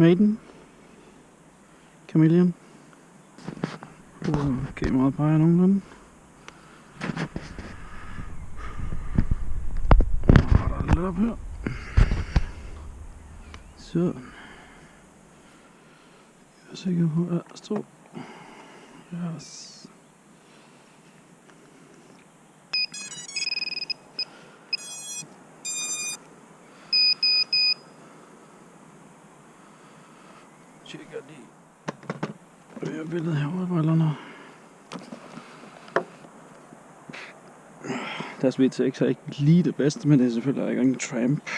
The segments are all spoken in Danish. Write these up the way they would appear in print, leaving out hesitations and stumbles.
Maiden. Chameleon. Kameraet peger nogenlunde. Og der er lidt op her. Så. Jeg er sikker på, at der står. Yes. Tjekker lige billedet herovre i brillerne. Deres V6 er ikke lige det bedste, men det er selvfølgelig ikke en Tramp.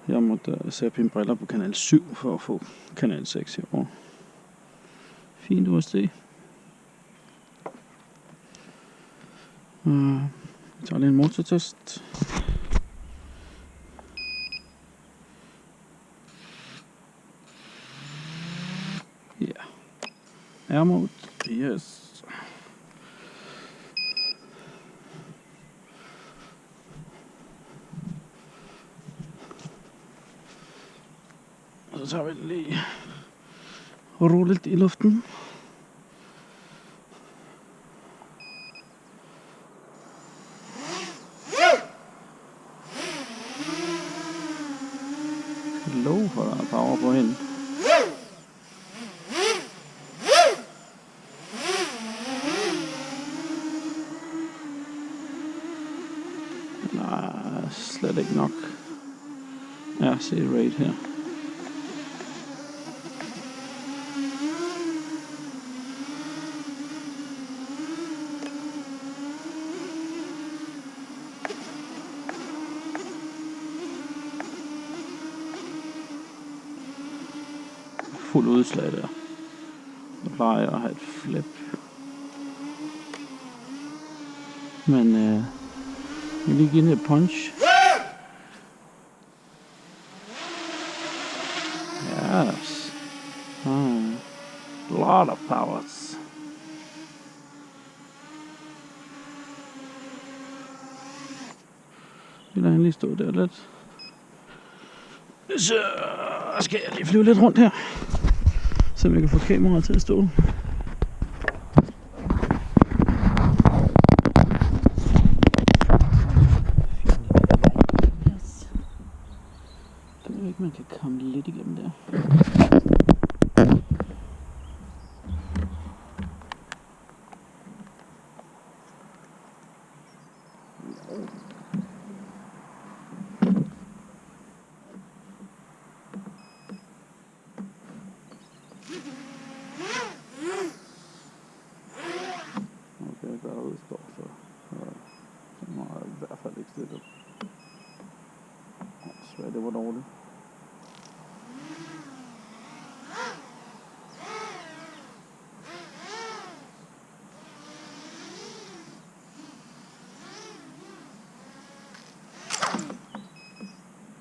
Jeg måtte sætte mine briller på kanal 7 for at få kanal 6 herovre. Fint USD. Vi tager lige en motortest. Ja. Air mode. Yes. Så tager vi den lige og ruller lidt i luften. Lov for der er power på hende. Nej, slet ikke nok. Ja, se rate her. Fuld udslag der. Så plejer jeg at have et flip. Men jeg vil lige give den et punch. Yes. Lot of powers. Vi lader hende lige stå der lidt. Så skal jeg lige flyve lidt rundt her. Så jeg kan få kameraet til at stå. Jeg ved ikke, man kan komme lidt igennem der. Derude står så må jeg i hvert fald ikke stille. Svært, det var dårligt.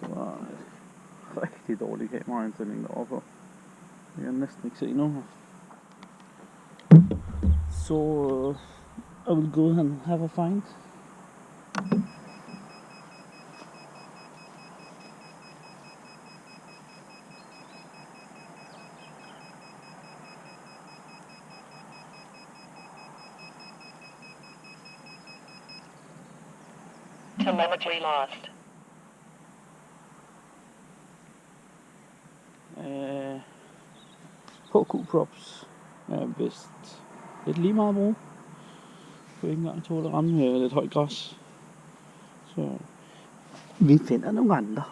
Det var en rigtig dårlig kameraindstilling derovre på. Jeg kan næsten ikke se nu. Så I will go and have a find. Telemetry lost. HQ props er vist lidt lige meget at bruge. Jeg kan ikke engang tåle at ramme lidt højt græs. Så vi finder nogle andre.